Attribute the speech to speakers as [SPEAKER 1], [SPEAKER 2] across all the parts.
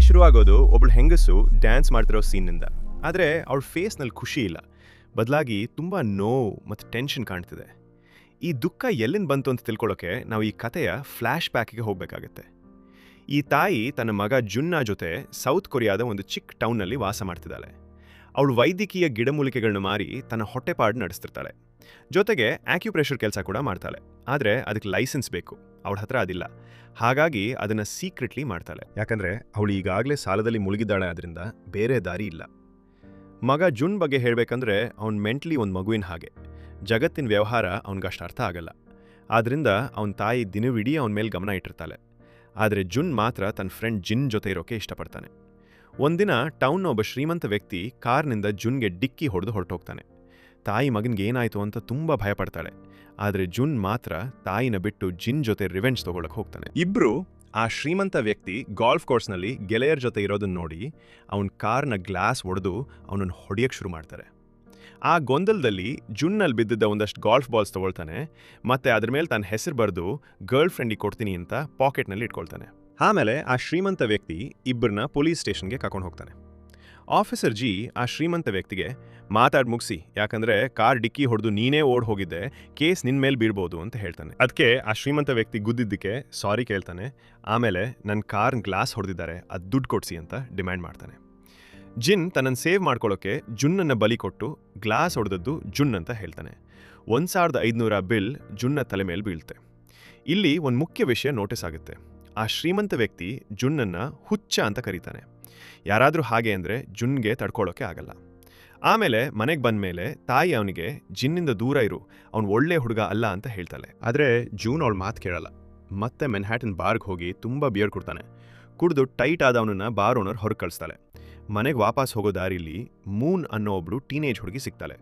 [SPEAKER 1] ಶುರುವಾಗೋದು ಒಬ್ಳು ಹೆಂಗಸು ಡ್ಯಾನ್ಸ್ ಮಾಡ್ತಿರೋ ಸೀನ್ನಿಂದ. ಆದರೆ ಅವಳ ಫೇಸ್ನಲ್ಲಿ ಖುಷಿ ಇಲ್ಲ, ಬದಲಾಗಿ ತುಂಬ ನೋವು ಮತ್ತು ಟೆನ್ಷನ್ ಕಾಣ್ತಿದೆ. ಈ ದುಃಖ ಎಲ್ಲಿಂದ ಬಂತು ಅಂತ ತಿಳ್ಕೊಳ್ಳೋಕೆ ನಾವು ಈ ಕಥೆಯ ಫ್ಲ್ಯಾಶ್ ಬ್ಯಾಕ್ಗೆ ಹೋಗಬೇಕಾಗತ್ತೆ. ಈ ತಾಯಿ ತನ್ನ ಮಗ ಜುನ್ನ ಜೊತೆ ಸೌತ್ ಕೊರಿಯಾದ ಒಂದು ಚಿಕ್ಕ ಟೌನ್ನಲ್ಲಿ ವಾಸ ಮಾಡ್ತಿದ್ದಾಳೆ. ಅವಳು ವೈದ್ಯಕೀಯ ಗಿಡಮೂಲಿಕೆಗಳನ್ನ ಮಾರಿ ತನ್ನ ಹೊಟ್ಟೆಪಾಡು ನಡೆಸ್ತಿರ್ತಾಳೆ. ಜೊತೆಗೆ ಆಕ್ಯುಪ್ರೆಷರ್ ಕೆಲಸ ಕೂಡ ಮಾಡ್ತಾಳೆ. ಆದರೆ ಅದಕ್ಕೆ ಲೈಸೆನ್ಸ್ ಬೇಕು, ಅವಳ ಹತ್ರ ಅದಿಲ್ಲ. ಹಾಗಾಗಿ ಅದನ್ನು ಸೀಕ್ರೆಟ್ಲಿ ಮಾಡ್ತಾಳೆ, ಯಾಕಂದರೆ ಅವಳು ಈಗಾಗಲೇ ಸಾಲದಲ್ಲಿ ಮುಳುಗಿದ್ದಾಳೆ. ಅದರಿಂದ ಬೇರೆ ದಾರಿ ಇಲ್ಲ. ಮಗ ಜುನ್ ಬಗ್ಗೆ ಹೇಳಬೇಕಂದ್ರೆ ಅವ್ನು ಮೆಂಟ್ಲಿ ಒಂದು ಮಗುವಿನ ಹಾಗೆ. ಜಗತ್ತಿನ ವ್ಯವಹಾರ ಅವನಿಗಷ್ಟು ಅರ್ಥ ಆಗಲ್ಲ. ಆದ್ದರಿಂದ ಅವನ ತಾಯಿ ದಿನವಿಡೀ ಅವನ ಮೇಲೆ ಗಮನ ಇಟ್ಟಿರ್ತಾಳೆ. ಆದರೆ ಜುನ್ ಮಾತ್ರ ತನ್ನ ಫ್ರೆಂಡ್ ಜಿನ್ ಜೊತೆ ಇರೋಕೆ ಇಷ್ಟಪಡ್ತಾನೆ. ಒಂದಿನ ಟೌನ್ನ ಒಬ್ಬ ಶ್ರೀಮಂತ ವ್ಯಕ್ತಿ ಕಾರ್ನಿಂದ ಜುನ್ಗೆ ಡಿಕ್ಕಿ ಹೊಡೆದು ಹೊರಟೋಗ್ತಾನೆ. ತಾಯಿ ಮಗನಿಗೆ ಏನಾಯಿತು ಅಂತ ತುಂಬ ಭಯಪಡ್ತಾಳೆ. ಆದರೆ ಜುನ್ ಮಾತ್ರ ತಾಯಿನ ಬಿಟ್ಟು ಜಿನ್ ಜೊತೆ ರಿವೆಂಜ್ ತಗೊಳಕ್ಕೆ ಹೋಗ್ತಾನೆ. ಇಬ್ರು ಆ ಶ್ರೀಮಂತ ವ್ಯಕ್ತಿ ಗಾಲ್ಫ್ ಕೋರ್ಸ್ನಲ್ಲಿ ಗೆಳೆಯರ ಜೊತೆ ಇರೋದನ್ನ ನೋಡಿ ಅವನ ಕಾರ್ನ ಗ್ಲಾಸ್ ಒಡೆದು ಅವನನ್ನು ಹೊಡೆಯಕ್ಕೆ ಶುರು ಮಾಡ್ತಾರೆ. ಆ ಗೊಂದಲದಲ್ಲಿ ಜುನ್ನಲ್ಲಿ ಬಿದ್ದಿದ್ದ ಒಂದಷ್ಟು ಗಾಲ್ಫ್ ಬಾಲ್ಸ್ ತಗೊಳ್ತಾನೆ. ಮತ್ತೆ ಅದ್ರ ಮೇಲೆ ತನ್ನ ಹೆಸರು ಬರೆದು ಗರ್ಲ್ ಫ್ರೆಂಡಿಗೆ ಕೊಡ್ತೀನಿ ಅಂತ ಪಾಕೆಟ್ನಲ್ಲಿ ಇಟ್ಕೊಳ್ತಾನೆ. ಆಮೇಲೆ ಆ ಶ್ರೀಮಂತ ವ್ಯಕ್ತಿ ಇಬ್ಬರನ್ನ ಪೊಲೀಸ್ ಸ್ಟೇಷನ್ಗೆ ಕರ್ಕೊಂಡು ಹೋಗ್ತಾನೆ. ಆಫೀಸರ್ ಜಿ ಆ ಶ್ರೀಮಂತ ವ್ಯಕ್ತಿಗೆ ಮಾತಾಡಿ ಮುಗಿಸಿ, ಯಾಕಂದರೆ ಕಾರ್ ಡಿಕ್ಕಿ ಹೊಡೆದು ನೀನೇ ಓಡ್ ಹೋಗಿದ್ದೆ, ಕೇಸ್ ನಿನ್ನ ಮೇಲೆ ಬೀಳ್ಬೋದು ಅಂತ ಹೇಳ್ತಾನೆ. ಅದಕ್ಕೆ ಆ ಶ್ರೀಮಂತ ವ್ಯಕ್ತಿ ಗುದ್ದಿದ್ದಕ್ಕೆ ಸಾರಿ ಕೇಳ್ತಾನೆ. ಆಮೇಲೆ ನನ್ನ ಕಾರ್ನ ಗ್ಲಾಸ್ ಹೊಡೆದಿದ್ದಾರೆ, ಅದು ದುಡ್ಡು ಕೊಡಿಸಿ ಅಂತ ಡಿಮ್ಯಾಂಡ್ ಮಾಡ್ತಾನೆ. ಜಿನ್ ತನ್ನನ್ನು ಸೇವ್ ಮಾಡ್ಕೊಳ್ಳೋಕೆ ಜುನ್ನನ್ನು ಬಲಿ ಕೊಟ್ಟು ಗ್ಲಾಸ್ ಹೊಡೆದದ್ದು ಜುನ್ ಅಂತ ಹೇಳ್ತಾನೆ. 1500 ಬಿಲ್ ಜುನ್ನ ತಲೆ ಮೇಲೆ ಬೀಳುತ್ತೆ. ಇಲ್ಲಿ ಒಂದು ಮುಖ್ಯ ವಿಷಯ ನೋಟಿಸ್ ಆಗುತ್ತೆ. ಆ ಶ್ರೀಮಂತ ವ್ಯಕ್ತಿ ಜುನ್ನನ್ನು ಹುಚ್ಚ ಅಂತ ಕರೀತಾನೆ. ಯಾರಾದರೂ ಹಾಗೆ ಅಂದರೆ ಜುನ್ಗೆ ತಡ್ಕೊಳ್ಳೋಕೆ ಆಗಲ್ಲ. ಆಮೇಲೆ ಮನೆಗೆ ಬಂದ ಮೇಲೆ ತಾಯಿ ಅವನಿಗೆ ಜಿನ್ನಿಂದ ದೂರ ಇರು, ಅವನು ಒಳ್ಳೆ ಹುಡುಗ ಅಲ್ಲ ಅಂತ ಹೇಳ್ತಾಳೆ. ಆದರೆ ಜೂನ್ ಅವಳ ಮಾತು ಕೇಳಲ್ಲ. ಮತ್ತೆ ಮೆನ್ಹ್ಯಾಟನ್ ಬಾರ್ಗೆ ಹೋಗಿ ತುಂಬ ಬಿಯರ್ ಕುಡ್ತಾನೆ. ಕುಡಿದು ಟೈಟ್ ಆದವನನ್ನ ಬಾರ್ ಓನರ್ ಹೊರಗೆ ಕಳಿಸ್ತಾಳೆ. ಮನೆಗೆ ವಾಪಸ್ ಹೋಗೋ ದಾರಿಲಿ ಮೂನ್ ಅನ್ನೋ ಒಬ್ಳು ಟೀನೇಜ್ ಹುಡುಗಿ ಸಿಗ್ತಾಳೆ.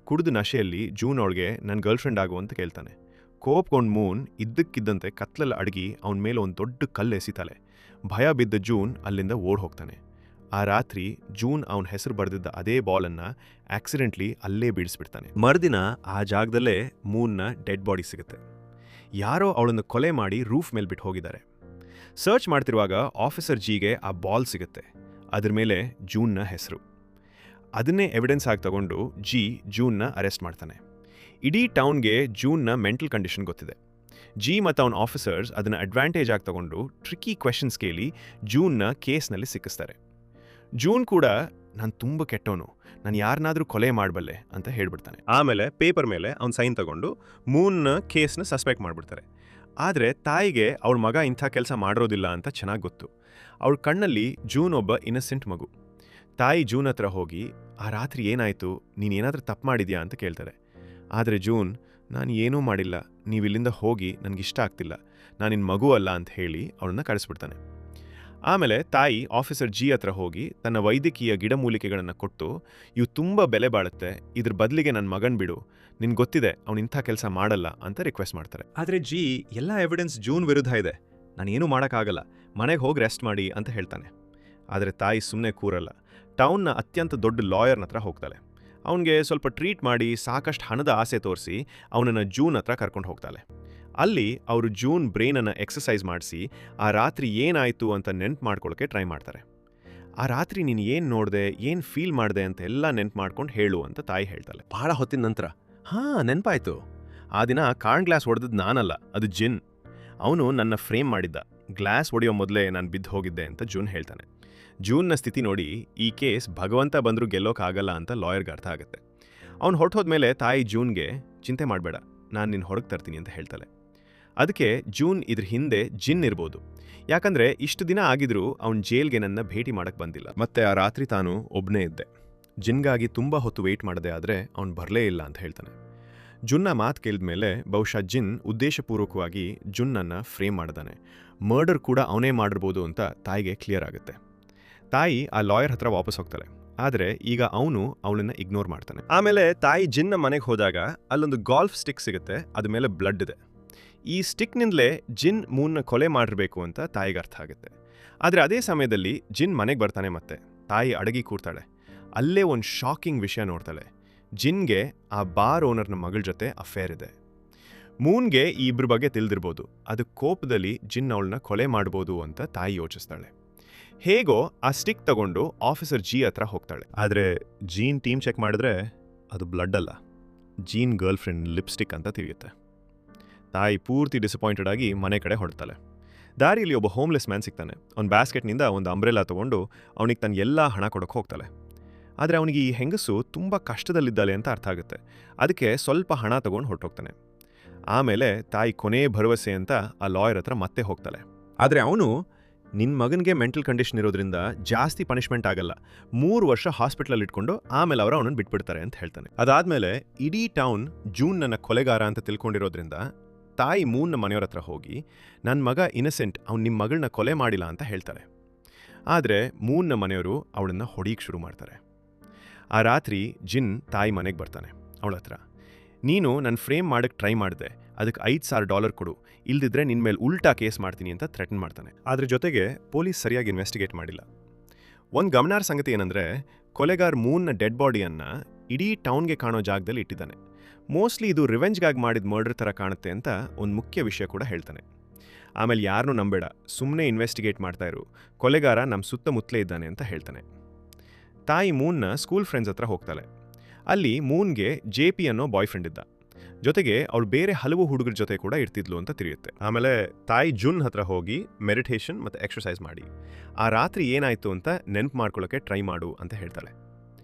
[SPEAKER 1] ಕುಡಿದು ನಶೆಯಲ್ಲಿ ಜೂನ್ ಅವಳಿಗೆ ನನ್ನ ಗರ್ಲ್ ಫ್ರೆಂಡ್ ಆಗು ಅಂತ ಕೇಳ್ತಾನೆ. ಕೋಪ್ಕೊಂಡು ಮೂನ್ ಇದ್ದಕ್ಕಿದ್ದಂತೆ ಕತ್ಲಲ್ಲಿ ಅಡಗಿ ಅವನ ಮೇಲೆ ಒಂದು ದೊಡ್ಡ ಕಲ್ಲು ಎಸಿತಾಳೆ. ಭಯ ಬಿದ್ದ ಜೂನ್ ಅಲ್ಲಿಂದ ಓಡ್ ಹೋಗ್ತಾನೆ. ಆ ರಾತ್ರಿ ಜೂನ್ ಅವನ ಹೆಸರು ಬರೆದಿದ್ದ ಅದೇ ಬಾಲನ್ನು ಆಕ್ಸಿಡೆಂಟ್ಲಿ ಅಲ್ಲೇ ಬೀಳಿಸ್ಬಿಡ್ತಾನೆ. ಮರುದಿನ ಆ ಜಾಗದಲ್ಲೇ ಮೂನ್ನ ಡೆಡ್ ಬಾಡಿ ಸಿಗುತ್ತೆ. ಯಾರೋ ಅವಳನ್ನು ಕೊಲೆ ಮಾಡಿ ರೂಫ್ ಮೇಲೆ ಬಿಟ್ಟು ಹೋಗಿದ್ದಾರೆ. ಸರ್ಚ್ ಮಾಡ್ತಿರುವಾಗ ಆಫೀಸರ್ ಜಿಗೆ ಆ ಬಾಲ್ ಸಿಗುತ್ತೆ. ಅದ್ರ ಮೇಲೆ ಜೂನ್ನ ಹೆಸರು. ಅದನ್ನೇ ಎವಿಡೆನ್ಸ್ ಆಗಿ ತಗೊಂಡು ಜಿ ಜೂನ್ನ ಅರೆಸ್ಟ್ ಮಾಡ್ತಾನೆ. ಇಡೀ ಟೌನ್ಗೆ ಜೂನ್ನ ಮೆಂಟಲ್ ಕಂಡೀಷನ್ ಗೊತ್ತಿದೆ. ಜಿ ಮತ್ತು ಅವನ ಆಫೀಸರ್ಸ್ ಅದನ್ನು ಅಡ್ವಾಂಟೇಜ್ ಆಗಿ ತಗೊಂಡು ಟ್ರಿಕ್ಕಿ ಕ್ವೆಶನ್ಸ್ ಕೇಳಿ ಜೂನ್ನ ಕೇಸ್ನಲ್ಲಿ ಸಿಕ್ಕಿಸ್ತಾರೆ. ಜೂನ್ ಕೂಡ ನಾನು ತುಂಬ ಕೆಟ್ಟವನು, ನಾನು ಯಾರನ್ನಾದರೂ ಕೊಲೆ ಮಾಡಬಲ್ಲೆ ಅಂತ ಹೇಳ್ಬಿಡ್ತಾನೆ. ಆಮೇಲೆ ಪೇಪರ್ ಮೇಲೆ ಅವ್ನ ಸೈನ್ ತಗೊಂಡು ಮೂನ್ನ ಕೇಸ್ನ ಸಸ್ಪೆಕ್ಟ್ ಮಾಡಿಬಿಡ್ತಾರೆ. ಆದರೆ ತಾಯಿಗೆ ಅವಳ ಮಗ ಇಂಥ ಕೆಲಸ ಮಾಡಿರೋದಿಲ್ಲ ಅಂತ ಚೆನ್ನಾಗಿ ಗೊತ್ತು. ಅವಳ ಕಣ್ಣಲ್ಲಿ ಜೂನ್ ಒಬ್ಬ ಇನ್ನಸೆಂಟ್ ಮಗು. ತಾಯಿ ಜೂನ್ ಹತ್ರ ಹೋಗಿ ಆ ರಾತ್ರಿ ಏನಾಯಿತು, ನೀನೇನಾದರೂ ತಪ್ಪು ಮಾಡಿದ್ಯಾ ಅಂತ ಕೇಳ್ತಾರೆ. ಆದರೆ ಜೂನ್ ನಾನು ಏನೂ ಮಾಡಿಲ್ಲ, ನೀವಿಲ್ಲಿಂದ ಹೋಗಿ ನನಗಿಷ್ಟ ಆಗ್ತಿಲ್ಲ, ನಾನಿನ್ನ ಮಗು ಅಲ್ಲ ಅಂತ ಹೇಳಿ ಅವಳನ್ನ ಕಳಿಸ್ಬಿಡ್ತಾನೆ. ಆಮೇಲೆ ತಾಯಿ ಆಫೀಸರ್ ಜಿ ಹತ್ರ ಹೋಗಿ ತನ್ನ ವೈದ್ಯಕೀಯ ಗಿಡಮೂಲಿಕೆಗಳನ್ನು ಕೊಟ್ಟು ಇವು ತುಂಬ ಬೆಲೆ ಬಾಳುತ್ತೆ, ಇದ್ರ ಬದಲಿಗೆ ನನ್ನ ಮಗನ್ ಬಿಡು, ನಿನ್ಗೆ ಗೊತ್ತಿದೆ ಅವನು ಇಂಥ ಕೆಲಸ ಮಾಡಲ್ಲ ಅಂತ ರಿಕ್ವೆಸ್ಟ್ ಮಾಡ್ತಾರೆ. ಆದರೆ ಜಿ ಎಲ್ಲ ಎವಿಡೆನ್ಸ್ ಜೂನ್ ವಿರುದ್ಧ ಇದೆ, ನಾನೇನು ಮಾಡೋಕ್ಕಾಗಲ್ಲ, ಮನೆಗೆ ಹೋಗಿ ರೆಸ್ಟ್ ಮಾಡಿ ಅಂತ ಹೇಳ್ತಾನೆ. ಆದರೆ ತಾಯಿ ಸುಮ್ಮನೆ ಕೂರಲ್ಲ. ಟೌನ್ನ ಅತ್ಯಂತ ದೊಡ್ಡ ಲಾಯರ್ನ ಹತ್ರ ಹೋಗ್ತಾಳೆ. ಅವನಿಗೆ ಸ್ವಲ್ಪ ಟ್ರೀಟ್ ಮಾಡಿ ಸಾಕಷ್ಟು ಹಣದ ಆಸೆ ತೋರಿಸಿ ಅವನನ್ನು ಜೂನ್ ಹತ್ರ ಕರ್ಕೊಂಡು ಹೋಗ್ತಾಳೆ. ಅಲ್ಲಿ ಅವರು ಜೂನ್ ಬ್ರೈನನ್ನು ಎಕ್ಸಸೈಸ್ ಮಾಡಿಸಿ ಆ ರಾತ್ರಿ ಏನಾಯಿತು ಅಂತ ನೆನ್ಪು ಮಾಡ್ಕೊಳ್ಳೋಕ್ಕೆ ಟ್ರೈ ಮಾಡ್ತಾರೆ. ಆ ರಾತ್ರಿ ನೀನು ಏನು ನೋಡಿದೆ, ಏನು ಫೀಲ್ ಮಾಡಿದೆ ಅಂತ ಎಲ್ಲ ನೆನ್ಪು ಮಾಡ್ಕೊಂಡು ಹೇಳು ಅಂತ ತಾಯಿ ಹೇಳ್ತಾಳೆ. ಭಾಳ ಹೊತ್ತಿನ ನಂತರ ನೆನಪಾಯಿತು, ಆ ದಿನ ಕಾರ್ನ್ ಗ್ಲಾಸ್ ಹೊಡೆದದ್ದು ನಾನಲ್ಲ, ಅದು ಜಿನ್. ಅವನು ನನ್ನ ಫ್ರೇಮ್ ಮಾಡಿದ್ದ, ಗ್ಲಾಸ್ ಹೊಡೆಯೋ ಮೊದಲೇ ನಾನು ಬಿದ್ದು ಹೋಗಿದ್ದೆ ಅಂತ ಜೂನ್ ಹೇಳ್ತಾನೆ. ಜೂನ್ನ ಸ್ಥಿತಿ ನೋಡಿ ಈ ಕೇಸ್ ಭಗವಂತ ಬಂದರೂ ಗೆಲ್ಲೋಕ್ಕಾಗಲ್ಲ ಅಂತ ಲಾಯರ್ಗೆ ಅರ್ಥ ಆಗುತ್ತೆ. ಅವ್ನು ಹೊರಟೋದ್ಮೇಲೆ ತಾಯಿ ಜೂನ್ಗೆ ಚಿಂತೆ ಮಾಡಬೇಡ, ನಾನು ನಿನ್ನ ಹೊರಗೆ ತರ್ತೀನಿ ಅಂತ ಹೇಳ್ತಾಳೆ. ಅದಕ್ಕೆ ಜೂನ್ ಇದ್ರ ಹಿಂದೆ ಜಿನ್ ಇರ್ಬೋದು, ಯಾಕಂದರೆ ಇಷ್ಟು ದಿನ ಆಗಿದ್ರೂ ಅವ್ನು ಜೈಲ್ಗೆ ನನ್ನ ಭೇಟಿ ಮಾಡೋಕ್ಕೆ ಬಂದಿಲ್ಲ. ಮತ್ತೆ ಆ ರಾತ್ರಿ ತಾನು ಒಬ್ಬನೇ ಇದ್ದೆ. ಜಿನ್ಗಾಗಿ ತುಂಬ ಹೊತ್ತು ವೆಯ್ಟ್ ಮಾಡಿದೆ, ಆದರೆ ಅವ್ನು ಬರಲೇ ಇಲ್ಲ ಅಂತ ಹೇಳ್ತಾನೆ. ಜುನ್ನ ಮಾತು ಕೇಳಿದ ಮೇಲೆ ಬಹುಶಃ ಜಿನ್ ಉದ್ದೇಶಪೂರ್ವಕವಾಗಿ ಜುನ್ನನ್ನು ಫ್ರೇಮ್ ಮಾಡಿದಾನೆ, ಮರ್ಡರ್ ಕೂಡ ಅವನೇ ಮಾಡಿರ್ಬೋದು ಅಂತ ತಾಯಿಗೆ ಕ್ಲಿಯರ್ ಆಗುತ್ತೆ. ತಾಯಿ ಆ ಲಾಯರ್ ಹತ್ರ ವಾಪಸ್ ಹೋಗ್ತಾಳೆ. ಆದರೆ ಈಗ ಅವನು ಅವಳನ್ನು ಇಗ್ನೋರ್ ಮಾಡ್ತಾನೆ. ಆಮೇಲೆ ತಾಯಿ ಜಿನ್ನ ಮನೆಗೆ ಹೋದಾಗ ಅಲ್ಲೊಂದು ಗಾಲ್ಫ್ ಸ್ಟಿಕ್ ಸಿಗುತ್ತೆ, ಅದ ಮೇಲೆ ಬ್ಲಡ್ ಇದೆ. ಈ ಸ್ಟಿಕ್ನಿಂದಲೇ ಜಿನ್ ಮೂನ್ನ ಕೊಲೆ ಮಾಡಿರಬೇಕು ಅಂತ ತಾಯಿಗೆ ಅರ್ಥ ಆಗುತ್ತೆ. ಆದರೆ ಅದೇ ಸಮಯದಲ್ಲಿ ಜಿನ್ ಮನೆಗೆ ಬರ್ತಾನೆ. ಮತ್ತೆ ತಾಯಿ ಅಡಗಿ ಕೂರ್ತಾಳೆ. ಅಲ್ಲೇ ಒಂದು ಶಾಕಿಂಗ್ ವಿಷಯ ನೋಡ್ತಾಳೆ. ಜಿನ್ಗೆ ಆ ಬಾರ್ ಓನರ್ನ ಮಗಳ ಜೊತೆ ಅಫೇರ್ ಇದೆ. ಮೂನ್ಗೆ ಈ ಇಬ್ಬರ ಬಗ್ಗೆ ತಿಳಿದಿರ್ಬೋದು. ಅದು ಕೋಪದಲ್ಲಿ ಜಿನ್ ಅವಳನ್ನ ಕೊಲೆ ಮಾಡ್ಬೋದು ಅಂತ ತಾಯಿ ಯೋಚಿಸ್ತಾಳೆ. ಹೇಗೋ ಆ ಸ್ಟಿಕ್ ತಗೊಂಡು ಆಫೀಸರ್ ಜಿ ಹತ್ರ ಹೋಗ್ತಾಳೆ. ಆದರೆ ಜೀನ್ ಟೀಮ್ ಚೆಕ್ ಮಾಡಿದ್ರೆ ಅದು ಬ್ಲಡ್ ಅಲ್ಲ, ಜೀನ್ ಗರ್ಲ್ ಫ್ರೆಂಡ್ ಲಿಪ್ಸ್ಟಿಕ್ ಅಂತ ತಿಳಿಯುತ್ತೆ. ತಾಯಿ ಪೂರ್ತಿ ಡಿಸಪಾಯಿಂಟೆಡ್ ಆಗಿ ಮನೆ ಕಡೆ ಹೊರಡ್ತಾಳೆ. ದಾರಿಯಲ್ಲಿ ಒಬ್ಬ ಹೋಮ್ಲೆಸ್ ಮ್ಯಾನ್ ಸಿಗ್ತಾನೆ. ಅವ್ನ ಬ್ಯಾಸ್ಕೆಟ್ನಿಂದ ಒಂದು ಅಂಬ್ರೆಲಾ ತೊಗೊಂಡು ಅವನಿಗೆ ತನ್ನ ಎಲ್ಲ ಹಣ ಕೊಡೋಕೆ ಹೋಗ್ತಾಳೆ. ಆದರೆ ಅವನಿಗೆ ಈ ಹೆಂಗಸು ತುಂಬ ಕಷ್ಟದಲ್ಲಿದ್ದಾಳೆ ಅಂತ ಅರ್ಥ ಆಗುತ್ತೆ. ಅದಕ್ಕೆ ಸ್ವಲ್ಪ ಹಣ ತೊಗೊಂಡು ಹೊರಟೋಗ್ತಾನೆ. ಆಮೇಲೆ ತಾಯಿ ಕೊನೆ ಭರವಸೆ ಅಂತ ಆ ಲಾಯರ್ ಹತ್ರ ಮತ್ತೆ ಹೋಗ್ತಾಳೆ. ಆದರೆ ಅವನು, ನಿನ್ನ ಮಗನಿಗೆ ಮೆಂಟಲ್ ಕಂಡೀಷನ್ ಇರೋದ್ರಿಂದ ಜಾಸ್ತಿ ಪನಿಷ್ಮೆಂಟ್ ಆಗಲ್ಲ, 3 ವರ್ಷ ಹಾಸ್ಪಿಟ್ಲಲ್ಲಿ ಇಟ್ಕೊಂಡು ಆಮೇಲೆ ಅವರು ಅವನನ್ನು ಬಿಟ್ಬಿಡ್ತಾರೆ ಅಂತ ಹೇಳ್ತಾನೆ. ಅದಾದಮೇಲೆ ಇಡೀ ಟೌನ್ ಜೂನ್ ನನ್ನ ಕೊಲೆಗಾರ ಅಂತ ತಿಳ್ಕೊಂಡಿರೋದ್ರಿಂದ ತಾಯಿ ಮೂನ್ನ ಮನೆಯವ್ರ ಹತ್ರ ಹೋಗಿ, ನನ್ನ ಮಗ ಇನ್ನಸೆಂಟ್, ಅವ್ನು ನಿಮ್ಮ ಮಗಳನ್ನ ಕೊಲೆ ಮಾಡಿಲ್ಲ ಅಂತ ಹೇಳ್ತಾಳೆ. ಆದರೆ ಮೂನ್ನ ಮನೆಯವರು ಅವಳನ್ನು ಹೊಡೀಕ್ಕೆ ಶುರು ಮಾಡ್ತಾರೆ. ಆ ರಾತ್ರಿ ಜಿನ್ ತಾಯಿ ಮನೆಗೆ ಬರ್ತಾನೆ. ಅವಳ ಹತ್ರ, ನೀನು ನನ್ನ ಫ್ರೇಮ್ ಮಾಡೋಕ್ಕೆ ಟ್ರೈ ಮಾಡಿದೆ, ಅದಕ್ಕೆ $5,000 ಕೊಡು, ಇಲ್ದಿದ್ರೆ ನಿನ್ನ ಮೇಲೆ ಉಲ್ಟಾ ಕೇಸ್ ಮಾಡ್ತೀನಿ ಅಂತ ಥ್ರೆಟನ್ ಮಾಡ್ತಾನೆ. ಅದ್ರ ಜೊತೆಗೆ ಪೊಲೀಸ್ ಸರಿಯಾಗಿ ಇನ್ವೆಸ್ಟಿಗೇಟ್ ಮಾಡಿಲ್ಲ. ಒಂದು ಗಮನಾರ್ಹ ಸಂಗತಿ ಏನಂದರೆ, ಕೊಲೆಗಾರ್ ಮೂನ್ನ ಡೆಡ್ ಬಾಡಿಯನ್ನು ಇಡೀ ಟೌನ್ಗೆ ಕಾಣೋ ಜಾಗದಲ್ಲಿ ಇಟ್ಟಿದ್ದಾನೆ. ಮೋಸ್ಟ್ಲಿ ಇದು ರಿವೆಂಜ್ಗಾಗಿ ಮಾಡಿದ ಮರ್ಡರ್ ಥರ ಕಾಣುತ್ತೆ ಅಂತ ಒಂದು ಮುಖ್ಯ ವಿಷಯ ಕೂಡ ಹೇಳ್ತಾನೆ. ಆಮೇಲೆ ಯಾರನ್ನೂ ನಂಬೇಡ, ಸುಮ್ಮನೆ ಇನ್ವೆಸ್ಟಿಗೇಟ್ ಮಾಡ್ತಾ ಇರು, ಕೊಲೆಗಾರ ನಮ್ಮ ಸುತ್ತಮುತ್ತಲೇ ಇದ್ದಾನೆ ಅಂತ ಹೇಳ್ತಾನೆ. ತಾಯಿ ಮೂನ್ನ ಸ್ಕೂಲ್ ಫ್ರೆಂಡ್ಸ್ ಹತ್ರ ಹೋಗ್ತಾಳೆ. ಅಲ್ಲಿ ಮೂನ್ಗೆ JP ಅನ್ನೋ ಬಾಯ್ ಫ್ರೆಂಡ್ ಇದ್ದ. ಜೊತೆಗೆ ಅವಳು ಬೇರೆ ಹಲವು ಹುಡುಗರ ಜೊತೆ ಕೂಡ ಇರ್ತಿದ್ಲು ಅಂತ ತಿಳಿಯುತ್ತೆ. ಆಮೇಲೆ ತಾಯಿ ಜುನ್ ಹತ್ರ ಹೋಗಿ ಮೆಡಿಟೇಷನ್ ಮತ್ತು ಎಕ್ಸರ್ಸೈಸ್ ಮಾಡಿ ಆ ರಾತ್ರಿ ಏನಾಯಿತು ಅಂತ ನೆನಪು ಮಾಡ್ಕೊಳ್ಳೋಕ್ಕೆ ಟ್ರೈ ಮಾಡು ಅಂತ ಹೇಳ್ತಾಳೆ.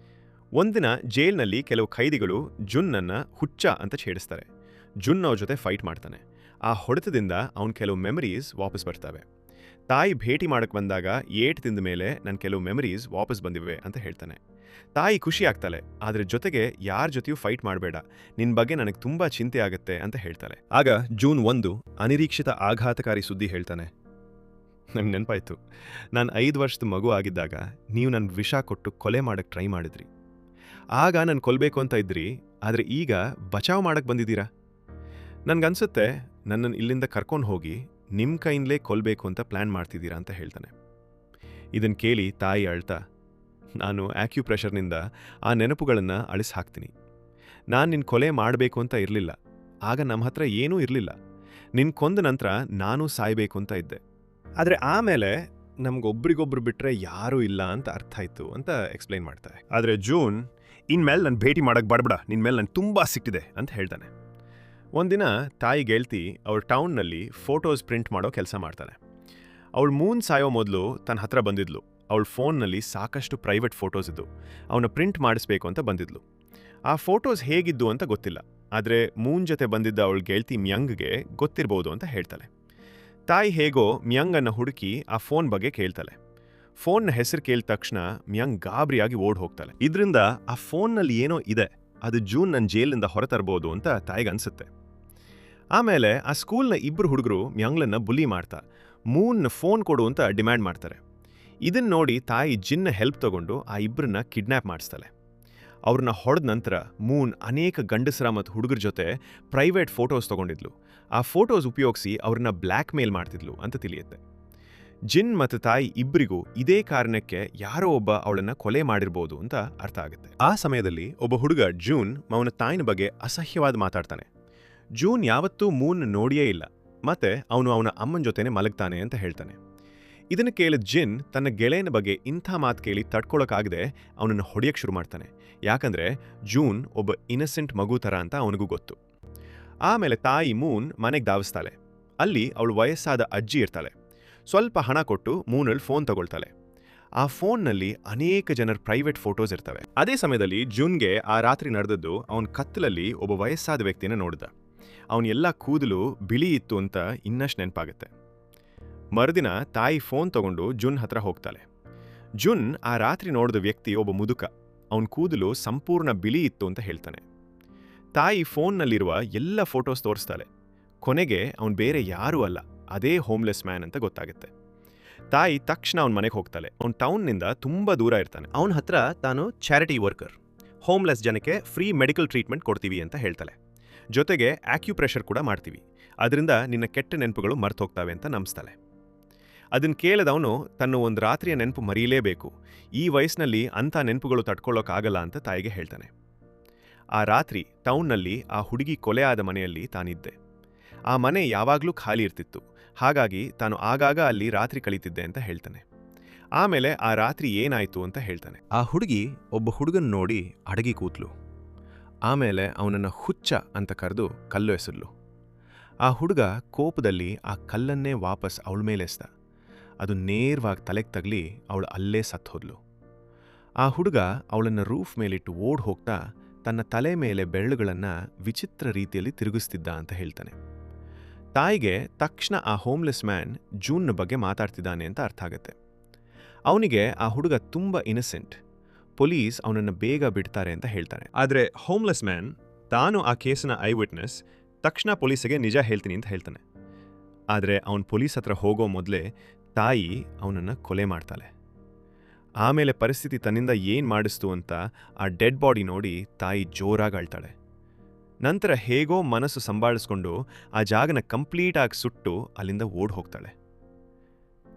[SPEAKER 1] ಒಂದಿನ ಜೈಲ್ನಲ್ಲಿ ಕೆಲವು ಖೈದಿಗಳು ಜುನ್ನನ್ನು ಹುಚ್ಚ ಅಂತ ಛೇಡಿಸ್ತಾರೆ. ಜುನ್ ಅವ್ರ ಜೊತೆ ಫೈಟ್ ಮಾಡ್ತಾನೆ. ಆ ಹೊಡೆತದಿಂದ ಅವನ ಕೆಲವು ಮೆಮರೀಸ್ ವಾಪಸ್ ಬರ್ತವೆ. ತಾಯಿ ಭೇಟಿ ಮಾಡಕ್ಕೆ ಬಂದಾಗ ಏಟ್ ತಿಂದ ಮೇಲೆ ನನ್ನ ಕೆಲವು ಮೆಮರೀಸ್ ವಾಪಸ್ ಬಂದಿವೆ ಅಂತ ಹೇಳ್ತಾನೆ. ತಾಯಿ ಖುಷಿ ಆಗ್ತಾಳೆ, ಆದರೆ ಜೊತೆಗೆ ಯಾರ ಜೊತೆಯೂ ಫೈಟ್ ಮಾಡಬೇಡ, ನಿನ್ನ ಬಗ್ಗೆ ನನಗೆ ತುಂಬ ಚಿಂತೆ ಆಗುತ್ತೆ ಅಂತ ಹೇಳ್ತಾಳೆ. ಆಗ ಜೂನ್ 1 ಅನಿರೀಕ್ಷಿತ ಆಘಾತಕಾರಿ ಸುದ್ದಿ ಹೇಳ್ತಾನೆ. ನಂಗೆ ನೆನಪಾಯ್ತು, ನಾನು 5 ವರ್ಷದ ಮಗು ಆಗಿದ್ದಾಗ ನೀವು ನನ್ನ ವಿಷ ಕೊಟ್ಟು ಕೊಲೆ ಮಾಡಕ್ಕೆ ಟ್ರೈ ಮಾಡಿದ್ರಿ. ಆಗ ನಾನು ಕೊಲ್ಲಬೇಕು ಅಂತ ಇದ್ರಿ, ಆದರೆ ಈಗ ಬಚಾವ್ ಮಾಡಕ್ಕೆ ಬಂದಿದ್ದೀರಾ. ನನಗನ್ಸುತ್ತೆ ನನ್ನನ್ನು ಇಲ್ಲಿಂದ ಕರ್ಕೊಂಡು ಹೋಗಿ ನಿಮ್ಮ ಕೈಯಿಂದಲೇ ಕೊಲ್ಲಬೇಕು ಅಂತ ಪ್ಲ್ಯಾನ್ ಮಾಡ್ತಿದ್ದೀರಾ ಅಂತ ಹೇಳ್ತಾನೆ. ಇದನ್ನು ಕೇಳಿ ತಾಯಿ ಅಳ್ತಾ, ನಾನು ಆಕ್ಯುಪ್ರೆಷರ್ನಿಂದ ಆ ನೆನಪುಗಳನ್ನು ಅಳಿಸಿ ಹಾಕ್ತೀನಿ. ನಾನು ನಿನ್ನ ಕೊಲೆ ಮಾಡಬೇಕು ಅಂತ ಇರಲಿಲ್ಲ, ಆಗ ನಮ್ಮ ಹತ್ರ ಏನೂ ಇರಲಿಲ್ಲ. ನಿನ್ನ ಕೊಂದ ನಂತರ ನಾನು ಸಾಯಬೇಕು ಅಂತ ಇದ್ದೆ. ಆದರೆ ಆಮೇಲೆ ನಮಗೊಬ್ರಿಗೊಬ್ರು ಬಿಟ್ಟರೆ ಯಾರೂ ಇಲ್ಲ ಅಂತ ಅರ್ಥ ಆಯಿತು ಅಂತ ಎಕ್ಸ್ಪ್ಲೈನ್ ಮಾಡ್ತಾರೆ. ಆದರೆ ಜೂನ್, ಇನ್ಮೇಲೆ ನಾನು ಭೇಟಿ ಮಾಡೋಕ್ಕೆ ಬಡಬೇಡ, ನಿನ್ನ ಮೇಲೆ ನನಗೆ ತುಂಬ ಸಿಕ್ಕಿದೆ ಅಂತ ಹೇಳ್ತಾನೆ. ಒಂದಿನ ತಾಯಿ ಗೆಳ್ತಿ ಅವಳ ಟೌನ್ನಲ್ಲಿ ಫೋಟೋಸ್ ಪ್ರಿಂಟ್ ಮಾಡೋ ಕೆಲಸ ಮಾಡ್ತಾನೆ. ಅವಳು ಮೂನ್ ಸಾಯೋ ಮೊದಲು ತನ್ನ ಹತ್ರ ಬಂದಿದ್ಲು. ಅವಳ ಫೋನ್ನಲ್ಲಿ ಸಾಕಷ್ಟು ಪ್ರೈವೇಟ್ ಫೋಟೋಸ್ ಇದ್ದು, ಅವನ ಪ್ರಿಂಟ್ ಮಾಡಿಸ್ಬೇಕು ಅಂತ ಬಂದಿದ್ಲು. ಆ ಫೋಟೋಸ್ ಹೇಗಿದ್ದು ಅಂತ ಗೊತ್ತಿಲ್ಲ, ಆದರೆ ಮೂನ್ ಜೊತೆ ಬಂದಿದ್ದ ಅವಳ ಗೆಳ್ತಿ ಮ್ಯಂಗ್ಗೆ ಗೊತ್ತಿರ್ಬೋದು ಅಂತ ಹೇಳ್ತಾಳೆ. ತಾಯಿ ಹೇಗೋ ಮ್ಯಂಗನ್ನು ಹುಡುಕಿ ಆ ಫೋನ್ ಬಗ್ಗೆ ಕೇಳ್ತಾಳೆ. ಫೋನ್ನ ಹೆಸರು ಕೇಳಿದ ತಕ್ಷಣ ಮ್ಯಂಗ್ ಗಾಬರಿಯಾಗಿ ಓಡ್ ಹೋಗ್ತಾಳೆ. ಇದರಿಂದ ಆ ಫೋನ್ನಲ್ಲಿ ಏನೋ ಇದೆ, ಅದು ಜೂನ್ ನನ್ನ ಜೈಲಿಂದ ಹೊರತರ್ಬೋದು ಅಂತ ತಾಯಿಗೆ ಅನ್ಸುತ್ತೆ. ಆಮೇಲೆ ಆ ಸ್ಕೂಲ್ನ 2 ಹುಡುಗರು ಮ್ಯಂಗ್ಲನ್ನ ಬುಲಿ ಮಾಡ್ತಾ ಮೂನ್ನ ಫೋನ್ ಕೊಡು ಅಂತ ಡಿಮ್ಯಾಂಡ್ ಮಾಡ್ತಾರೆ. ಇದನ್ನ ನೋಡಿ ತಾಯಿ ಜಿನ್ನ ಹೆಲ್ಪ್ ತಗೊಂಡು ಆ 2ರನ್ನ ಕಿಡ್ನ್ಯಾಪ್ ಮಾಡಿಸ್ತಾಳೆ. ಅವ್ರನ್ನ ಹೊಡೆದ ನಂತರ ಮೂನ್ ಅನೇಕ ಗಂಡಸರ ಮತ್ತು ಹುಡುಗರ ಜೊತೆ ಪ್ರೈವೇಟ್ ಫೋಟೋಸ್ ತಗೊಂಡಿದ್ಲು. ಆ ಫೋಟೋಸ್ ಉಪಯೋಗಿಸಿ ಅವ್ರನ್ನ ಬ್ಲ್ಯಾಕ್ ಮೇಲ್ ಮಾಡ್ತಿದ್ಲು ಅಂತ ತಿಳಿಯುತ್ತೆ. ಜಿನ್ ಮತ್ತು ತಾಯಿ ಇಬ್ಬರಿಗೂ ಇದೇ ಕಾರಣಕ್ಕೆ ಯಾರೋ ಒಬ್ಬ ಅವಳನ್ನ ಕೊಲೆ ಮಾಡಿರ್ಬೋದು ಅಂತ ಅರ್ಥ ಆಗುತ್ತೆ. ಆ ಸಮಯದಲ್ಲಿ ಒಬ್ಬ ಹುಡುಗ ಜೂನ್ ಅವನ ತಾಯಿನ ಬಗ್ಗೆ ಅಸಹ್ಯವಾದ ಮಾತಾಡ್ತಾನೆ. ಜೂನ್ ಯಾವತ್ತೂ ಮೂನ್ ನೋಡಿಯೇ ಇಲ್ಲ, ಮತ್ತೆ ಅವನು ಅವನ ಅಮ್ಮನ ಜೊತೆನೆ ಮಲಗ್ತಾನೆ ಅಂತ ಹೇಳ್ತಾನೆ. ಇದನ್ನು ಕೇಳಿದ ಜಿನ್ ತನ್ನ ಗೆಳೆಯನ ಬಗ್ಗೆ ಇಂಥ ಮಾತು ಕೇಳಿ ತಡ್ಕೊಳಕ್ಕಾಗದೆ ಅವನನ್ನು ಹೊಡೆಯಕ್ಕೆ ಶುರು ಮಾಡ್ತಾನೆ. ಯಾಕಂದ್ರೆ ಜೂನ್ ಒಬ್ಬ ಇನ್ನಸೆಂಟ್ ಮಗು ಥರ ಅಂತ ಅವನಿಗೂ ಗೊತ್ತು. ಆಮೇಲೆ ತಾಯಿ ಮೂನ್ ಮನೆಗೆ ಧಾವಿಸ್ತಾಳೆ. ಅಲ್ಲಿ ಅವಳು ವಯಸ್ಸಾದ ಅಜ್ಜಿ ಇರ್ತಾಳೆ. ಸ್ವಲ್ಪ ಹಣ ಕೊಟ್ಟು ಮೂನಲ್ಲಿ ಫೋನ್ ತಗೊಳ್ತಾಳೆ. ಆ ಫೋನ್ನಲ್ಲಿ ಅನೇಕ ಜನರ ಪ್ರೈವೇಟ್ ಫೋಟೋಸ್ ಇರ್ತವೆ. ಅದೇ ಸಮಯದಲ್ಲಿ ಜೂನ್ಗೆ ಆ ರಾತ್ರಿ ನಡೆದದ್ದು ಅವನ ಕತ್ತಲಲ್ಲಿ ಒಬ್ಬ ವಯಸ್ಸಾದ ವ್ಯಕ್ತಿನ ನೋಡಿದ. ಅವನ ಎಲ್ಲ ಕೂದಲು ಬಿಳಿ ಇತ್ತು ಅಂತ ಇನ್ನಷ್ಟು ನೆನಪಾಗುತ್ತೆ. ಮರುದಿನ ತಾಯಿ ಫೋನ್ ತಗೊಂಡು ಜುನ್ ಹತ್ರ ಹೋಗ್ತಾಳೆ. ಜುನ್ ಆ ರಾತ್ರಿ ನೋಡಿದ ವ್ಯಕ್ತಿ ಒಬ್ಬ ಮುದುಕ, ಅವನ ಕೂದಲು ಸಂಪೂರ್ಣ ಬಿಳಿ ಇತ್ತು ಅಂತ ಹೇಳ್ತಾನೆ. ತಾಯಿ ಫೋನ್ನಲ್ಲಿರುವ ಎಲ್ಲ ಫೋಟೋಸ್ ತೋರಿಸ್ತಾಳೆ. ಕೊನೆಗೆ ಅವನು ಬೇರೆ ಯಾರೂ ಅಲ್ಲ, ಅದೇ ಹೋಮ್ಲೆಸ್ ಮ್ಯಾನ್ ಅಂತ ಗೊತ್ತಾಗುತ್ತೆ. ತಾಯಿ ತಕ್ಷಣ ಅವನ ಮನೆಗೆ ಹೋಗ್ತಾಳೆ. ಅವನು ಟೌನ್ನಿಂದ ತುಂಬ ದೂರ ಇರ್ತಾನೆ. ಅವನ ಹತ್ರ ತಾನು ಚಾರಿಟಿ ವರ್ಕರ್, ಹೋಮ್ಲೆಸ್ ಜನಕ್ಕೆ ಫ್ರೀ ಮೆಡಿಕಲ್ ಟ್ರೀಟ್ಮೆಂಟ್ ಕೊಡ್ತೀವಿ ಅಂತ ಹೇಳ್ತಾಳೆ. ಜೊತೆಗೆ ಆಕ್ಯುಪ್ರೆಷರ್ ಕೂಡ ಮಾಡ್ತೀವಿ, ಅದರಿಂದ ನಿನ್ನ ಕೆಟ್ಟ ನೆನಪುಗಳು ಮರ್ತೋಗ್ತಾವೆ ಅಂತ ನಂಬಿಸ್ತಾಳೆ. ಅದನ್ನು ಕೇಳಿದವನು ತನ್ನ ಒಂದು ರಾತ್ರಿಯ ನೆನಪು ಮರೀಲೇಬೇಕು, ಈ ವಯಸ್ಸಿನಲ್ಲಿ ಅಂಥ ನೆನಪುಗಳು ತಡ್ಕೊಳ್ಳೋಕ್ಕಾಗಲ್ಲ ಅಂತ ತಾಯಿಗೆ ಹೇಳ್ತಾನೆ. ಆ ರಾತ್ರಿ ಟೌನ್ನಲ್ಲಿ ಆ ಹುಡುಗಿ ಕೊಲೆ ಆದ ಮನೆಯಲ್ಲಿ ತಾನಿದ್ದೆ. ಆ ಮನೆ ಯಾವಾಗಲೂ ಖಾಲಿ ಇರ್ತಿತ್ತು, ಹಾಗಾಗಿ ತಾನು ಆಗಾಗ ಅಲ್ಲಿ ರಾತ್ರಿ ಕಳೀತಿದ್ದೆ ಅಂತ ಹೇಳ್ತಾನೆ. ಆಮೇಲೆ ಆ ರಾತ್ರಿ ಏನಾಯ್ತು ಅಂತ ಹೇಳ್ತಾನೆ. ಆ ಹುಡುಗಿ ಒಬ್ಬ ಹುಡುಗನ್ ನೋಡಿ ಅಡಗಿ ಕೂತ್ಲು. ಆಮೇಲೆ ಅವನನ್ನ ಹುಚ್ಚ ಅಂತ ಕರೆದು ಕಲ್ಲು ಎಸೆದ್ಲು. ಆ ಹುಡುಗ ಕೋಪದಲ್ಲಿ ಆ ಕಲ್ಲನ್ನೇ ವಾಪಸ್ ಅವಳ ಮೇಲೆ ಎಸ್ದ. ಅದು ನೇರವಾಗಿ ತಲೆಗೆ ತಗಲಿ ಅವಳು ಅಲ್ಲೇ ಸತ್ತು ಹೋದ್ಲು. ಆ ಹುಡುಗ ಅವಳನ್ನ ರೂಫ್ ಮೇಲಿಟ್ಟು ಓಡ್ ಹೋಗ್ತಾ ತನ್ನ ತಲೆ ಮೇಲೆ ಬೆರಳುಗಳನ್ನು ವಿಚಿತ್ರ ರೀತಿಯಲ್ಲಿ ತಿರುಗಿಸ್ತಿದ್ದ ಅಂತ ಹೇಳ್ತಾನೆ. ತಾಯಿಗೆ ತಕ್ಷಣ ಆ ಹೋಮ್ಲೆಸ್ ಮ್ಯಾನ್ ಜೂನ್ನ ಬಗ್ಗೆ ಮಾತಾಡ್ತಿದ್ದಾನೆ ಅಂತ ಅರ್ಥ ಆಗತ್ತೆ. ಅವನಿಗೆ ಆ ಹುಡುಗ ತುಂಬ ಇನ್ನಸೆಂಟ್, ಪೊಲೀಸ್ ಅವನನ್ನು ಬೇಗ ಬಿಡ್ತಾರೆ ಅಂತ ಹೇಳ್ತಾನೆ. ಆದರೆ ಹೋಮ್ಲೆಸ್ ಮ್ಯಾನ್ ತಾನು ಆ ಕೇಸಿನ ಐ ವಿಟ್ನೆಸ್, ತಕ್ಷಣ ಪೊಲೀಸಿಗೆ ನಿಜ ಹೇಳ್ತೀನಿ ಅಂತ ಹೇಳ್ತಾನೆ. ಆದರೆ ಅವನು ಪೊಲೀಸ್ ಹತ್ರ ಹೋಗೋ ಮೊದಲೇ ತಾಯಿ ಅವನನ್ನು ಕೊಲೆ ಮಾಡ್ತಾಳೆ. ಆಮೇಲೆ ಪರಿಸ್ಥಿತಿ ತನ್ನಿಂದ ಏನು ಮಾಡಿಸ್ತು ಅಂತ ಆ ಡೆಡ್ ಬಾಡಿ ನೋಡಿ ತಾಯಿ ಜೋರಾಗಿ ಅಳ್ತಾಳೆ. ನಂತರ ಹೇಗೋ ಮನಸ್ಸು ಸಂಭಾಳಿಸ್ಕೊಂಡು ಆ ಜಾಗನ ಕಂಪ್ಲೀಟಾಗಿ ಸುಟ್ಟು ಅಲ್ಲಿಂದ ಓಡ್ ಹೋಗ್ತಾಳೆ.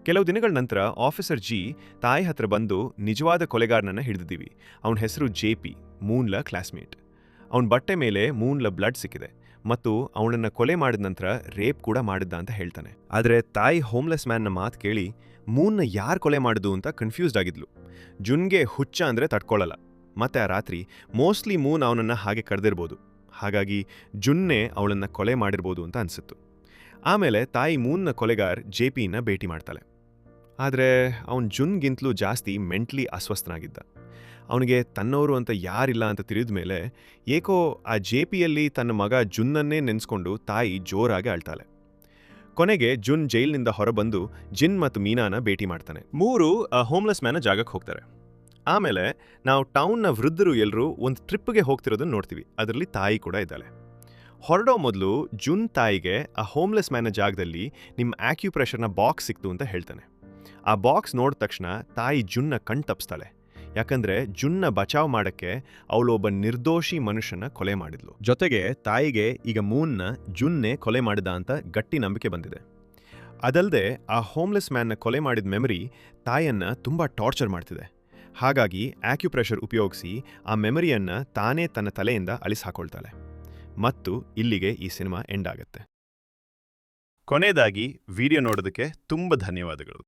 [SPEAKER 1] ಕೆಲವು ದಿನಗಳ ನಂತರ ಆಫೀಸರ್ ಜಿ ತಾಯಿ ಹತ್ರ ಬಂದು ನಿಜವಾದ ಕೊಲೆಗಾರನನ್ನ ಹಿಡಿದಿದ್ದೀವಿ, ಅವನ ಹೆಸರು JP, ಮೂನ್ಲ ಕ್ಲಾಸ್ಮೇಟ್. ಅವನ ಬಟ್ಟೆ ಮೇಲೆ ಮೂನ್ಲ ಬ್ಲಡ್ ಸಿಕ್ಕಿದೆ ಮತ್ತು ಅವನನ್ನು ಕೊಲೆ ಮಾಡಿದ ನಂತರ ರೇಪ್ ಕೂಡ ಮಾಡಿದ್ದ ಅಂತ ಹೇಳ್ತಾನೆ. ಆದರೆ ತಾಯಿ ಹೋಮ್ಲೆಸ್ ಮ್ಯಾನ್ನ ಮಾತು ಕೇಳಿ ಮೂನ್ನ ಯಾರು ಕೊಲೆ ಮಾಡಿದ್ದು ಅಂತ ಕನ್ಫ್ಯೂಸ್ಡ್ ಆಗಿದ್ಲು. ಜುನ್ಗೆ ಹುಚ್ಚ ಅಂದರೆ ತಡ್ಕೊಳ್ಳಲ್ಲ, ಮತ್ತೆ ಆ ರಾತ್ರಿ ಮೋಸ್ಟ್ಲಿ ಮೂನ್ ಅವನನ್ನು ಹಾಗೆ ಕರೆದಿರ್ಬೋದು, ಹಾಗಾಗಿ ಜುನ್ನೇ ಅವಳನ್ನು ಕೊಲೆ ಮಾಡಿರ್ಬೋದು ಅಂತ ಅನಿಸಿತ್ತು. ಆಮೇಲೆ ತಾಯಿ ಮೂನ್ನ ಕೊಲೆಗಾರ್ JPನ ಭೇಟಿ ಮಾಡ್ತಾಳೆ. ಆದರೆ ಅವನು ಜುನ್ಗಿಂತಲೂ ಜಾಸ್ತಿ ಮೆಂಟ್ಲಿ ಅಸ್ವಸ್ಥನಾಗಿದ್ದ. ಅವನಿಗೆ ತನ್ನವರು ಅಂತ ಯಾರಿಲ್ಲ ಅಂತ ತಿಳಿದ ಮೇಲೆ ಏಕೋ ಆ JPಯಲ್ಲಿ ತನ್ನ ಮಗ ಜುನ್ನನ್ನೇ ನೆನೆಸ್ಕೊಂಡು ತಾಯಿ ಜೋರಾಗಿ ಅಳ್ತಾಳೆ. ಕೊನೆಗೆ ಜುನ್ ಜೈಲಿನಿಂದ ಹೊರಬಂದು ಜಿನ್ ಮತ್ತು ಮೀನಾನ ಭೇಟಿ ಮಾಡ್ತಾನೆ. ಮೂರು ಆ ಹೋಮ್ಲೆಸ್ ಮ್ಯಾನ ಜಾಗಕ್ಕೆ ಹೋಗ್ತಾರೆ. ಆಮೇಲೆ ನಾವು ಟೌನ್ನ ವೃದ್ಧರು ಎಲ್ಲರೂ ಒಂದು ಟ್ರಿಪ್ಗೆ ಹೋಗ್ತಿರೋದನ್ನ ನೋಡ್ತೀವಿ. ಅದರಲ್ಲಿ ತಾಯಿ ಕೂಡ ಇದ್ದಾಳೆ. ಹೊರಡೋ ಮೊದಲು ಜುನ್ ತಾಯಿಗೆ ಆ ಹೋಮ್ಲೆಸ್ ಮ್ಯಾನ ಜಾಗದಲ್ಲಿ ನಿಮ್ಮ ಆಕ್ಯುಪ್ರೆಷರ್ನ ಬಾಕ್ಸ್ ಸಿಕ್ತು ಅಂತ ಹೇಳ್ತಾನೆ. ಆ ಬಾಕ್ಸ್ ನೋಡಿದ ತಕ್ಷಣ ತಾಯಿ ಜುನ್ನ ಕಣ್ ತಪ್ಪಿಸ್ತಾಳೆ. ಯಾಕಂದ್ರೆ ಜುನ್ನ ಬಚಾವ್ ಮಾಡಕ್ಕೆ ಅವಳು ಒಬ್ಬ ನಿರ್ದೋಷಿ ಮನುಷ್ಯನ ಕೊಲೆ ಮಾಡಿದ್ಲು. ಜೊತೆಗೆ ತಾಯಿಗೆ ಈಗ ಮೂನ್ನ ಜುನ್ನೇ ಕೊಲೆ ಮಾಡಿದ ಅಂತ ಗಟ್ಟಿ ನಂಬಿಕೆ ಬಂದಿದೆ. ಅದಲ್ಲದೆ ಆ ಹೋಮ್ಲೆಸ್ ಮ್ಯಾನ್ನ ಕೊಲೆ ಮಾಡಿದ ಮೆಮರಿ ತಾಯಿಯನ್ನ ತುಂಬಾ ಟಾರ್ಚರ್ ಮಾಡ್ತಿದೆ. ಹಾಗಾಗಿ ಆಕ್ಯುಪ್ರೆಷರ್ ಉಪಯೋಗಿಸಿ ಆ ಮೆಮರಿಯನ್ನ ತಾನೇ ತನ್ನ ತಲೆಯಿಂದ ಅಳಿಸಾಕೊಳ್ತಾಳೆ. ಮತ್ತು ಇಲ್ಲಿಗೆ ಈ ಸಿನಿಮಾ ಎಂಡ್ ಆಗುತ್ತೆ. ಕೊನೆಯದಾಗಿ ವಿಡಿಯೋ ನೋಡೋದಕ್ಕೆ ತುಂಬ ಧನ್ಯವಾದಗಳು.